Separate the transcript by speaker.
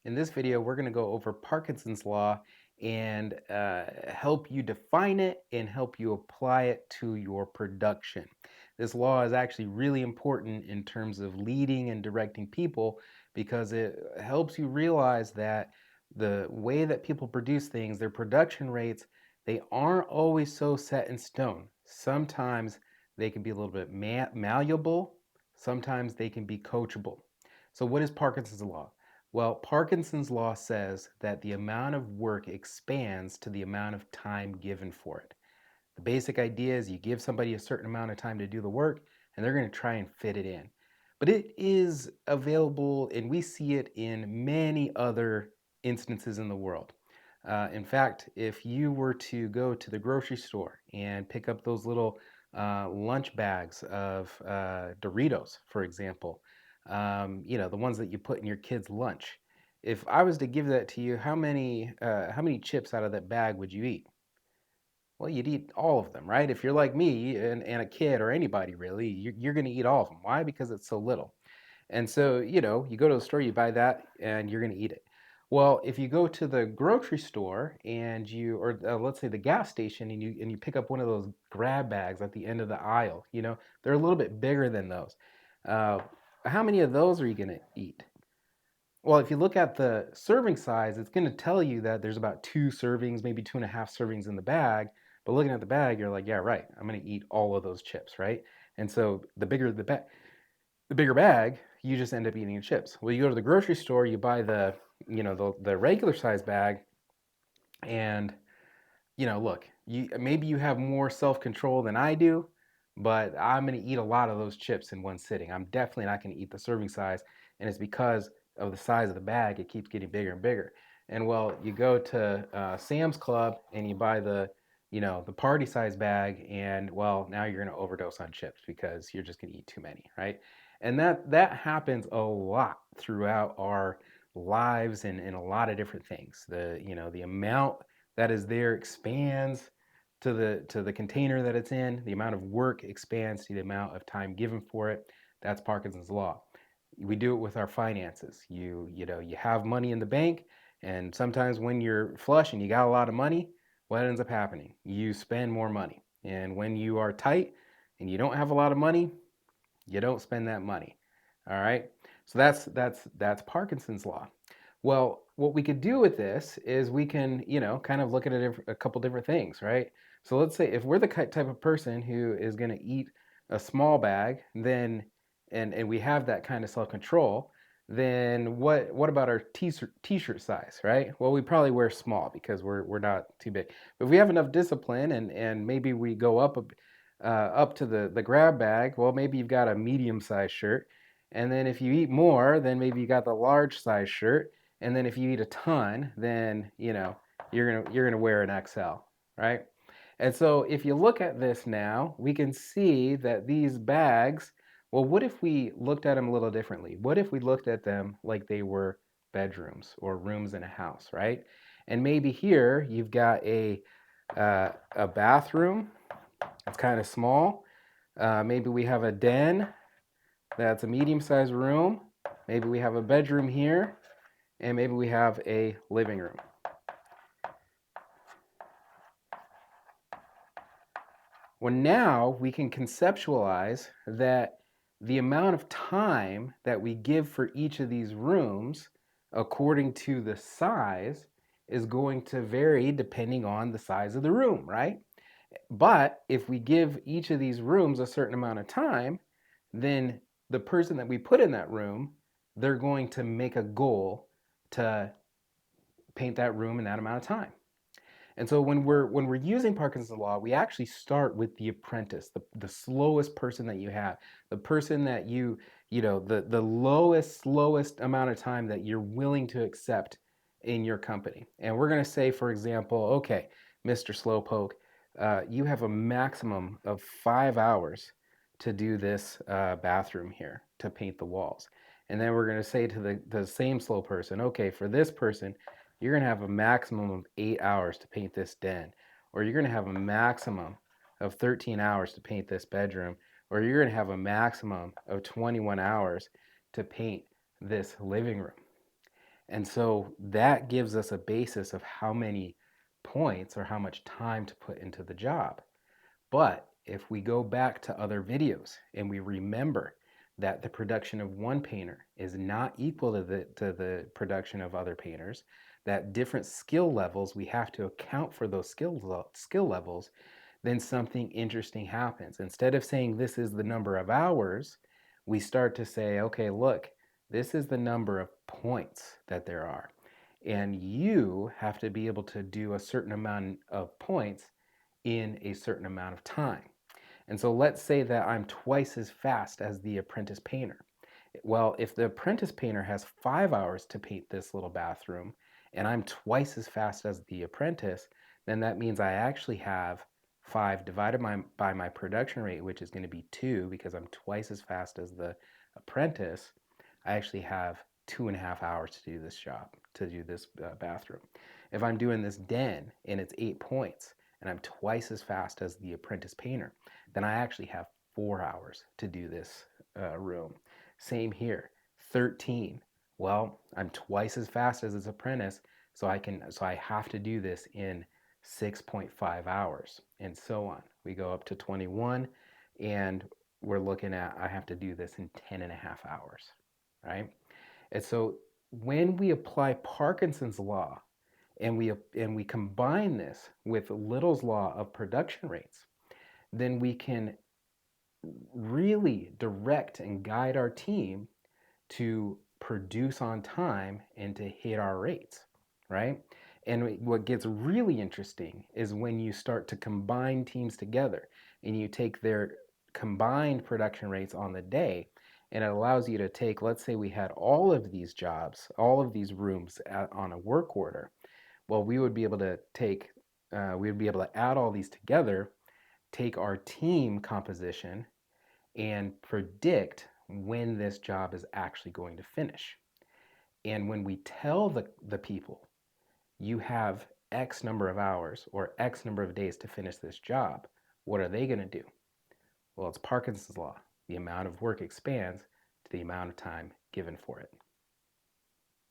Speaker 1: In this video, we're going to go over Parkinson's law and help you define it and help you apply it to your production. This law is actually really important in terms of leading and directing people because it helps you realize that the way that people produce things, their production rates, they aren't always so set in stone. Sometimes they can be a little bit malleable, sometimes they can be coachable. So, what is Parkinson's law? Well, Parkinson's law says that the amount of work expands to the amount of time given for it. The basic idea is you give somebody a certain amount of time to do the work, and they're going to try and fit it in. But it is available, and we see it in many other instances in the world. In fact, if you were to go to the grocery store and pick up those little lunch bags of Doritos, for example, the ones that you put in your kid's lunch. If I was to give that to you, how many chips out of that bag would you eat? Well, you'd eat all of them, right? If you're like me and a kid or anybody really, you're going to eat all of them. Why? Because it's so little. And so, you go to the store, you buy that, and you're going to eat it. Well, if you go to the grocery store or let's say the gas station, and you pick up one of those grab bags at the end of the aisle, they're a little bit bigger than those. Uh, how many of those are you going to eat? Well, if you look at the serving size, it's going to tell you that there's about 2 servings, maybe 2.5 servings in the bag. But looking at the bag, you're like, yeah, right. I'm going to eat all of those chips, right? And so the bigger bag, you just end up eating the chips. Well, you go to the grocery store, you buy the regular size bag, and look, maybe you have more self control than I do, but I'm going to eat a lot of those chips in one sitting. I'm definitely not going to eat the serving size, and it's because of the size of the bag. It keeps getting bigger and bigger. And well, you go to Sam's Club and you buy the party size bag, and well, now you're going to overdose on chips because you're just going to eat too many, right? And that happens a lot throughout our lives and in a lot of different things. The amount that is there expands to the container that it's in. The amount of work expands to the amount of time given for it. That's Parkinson's law. We do it with our finances. You have money in the bank, and sometimes when you're flush and you got a lot of money, what ends up happening? You spend more money. And when you are tight and you don't have a lot of money, you don't spend that money. All right? So that's Parkinson's law. Well, what we could do with this is we can, kind of look at a couple different things, right? So let's say if we're the type of person who is going to eat a small bag, then and we have that kind of self-control, then what about our t-shirt size, right? Well, we probably wear small because we're not too big. But if we have enough discipline and maybe we go up to the grab bag, well, maybe you've got a medium-sized shirt. And then if you eat more, then maybe you got the large size shirt. And then if you eat a ton, then you're gonna wear an XL, right? And so if you look at this now, we can see that these bags, well, what if we looked at them a little differently? What if we looked at them like they were bedrooms or rooms in a house, right? And maybe here you've got a bathroom that's kind of small. Maybe we have a den that's a medium-sized room. Maybe we have a bedroom here, and maybe we have a living room. Well, now we can conceptualize that the amount of time that we give for each of these rooms, according to the size, is going to vary depending on the size of the room, right? But if we give each of these rooms a certain amount of time, then the person that we put in that room, they're going to make a goal to paint that room in that amount of time. And so when we're using Parkinson's law, we actually start with the apprentice, the slowest person that you have, the person that the lowest, slowest amount of time that you're willing to accept in your company. And we're going to say, for example, okay, Mr. Slowpoke, you have a maximum of 5 hours to do this bathroom here, to paint the walls. And then we're going to say to the same slow person, okay, for this person, you're going to have a maximum of 8 hours to paint this den, or you're going to have a maximum of 13 hours to paint this bedroom, or you're going to have a maximum of 21 hours to paint this living room. And so that gives us a basis of how many points or how much time to put into the job. But if we go back to other videos and we remember that the production of one painter is not equal to the production of other painters, that different skill levels, we have to account for those skill levels, then something interesting happens. Instead of saying this is the number of hours, we start to say, okay, look, this is the number of points that there are. And you have to be able to do a certain amount of points in a certain amount of time. And so let's say that I'm twice as fast as the apprentice painter. Well, if the apprentice painter has 5 hours to paint this little bathroom and I'm twice as fast as the apprentice, then that means I actually have 5 divided by my production rate, which is going to be 2 because I'm twice as fast as the apprentice. I actually have 2.5 hours to do this job, to do this bathroom. If I'm doing this den and it's 8 points and I'm twice as fast as the apprentice painter, then I actually have 4 hours to do this room. Same here, 13. Well, I'm twice as fast as this apprentice, so I have to do this in 6.5 hours, and so on. We go up to 21, and we're looking at I have to do this in 10 and a half hours, right? And so when we apply Parkinson's law and we combine this with Little's law of production rates, then we can really direct and guide our team to produce on time and to hit our rates, right? And what gets really interesting is when you start to combine teams together and you take their combined production rates on the day, and it allows you to take, let's say we had all of these jobs, all of these rooms on a work order. Well, we would be able to add all these together, take our team composition, and predict when this job is actually going to finish. And when we tell the people, you have X number of hours or X number of days to finish this job, what are they going to do? Well, it's Parkinson's law. The amount of work expands to the amount of time given for it.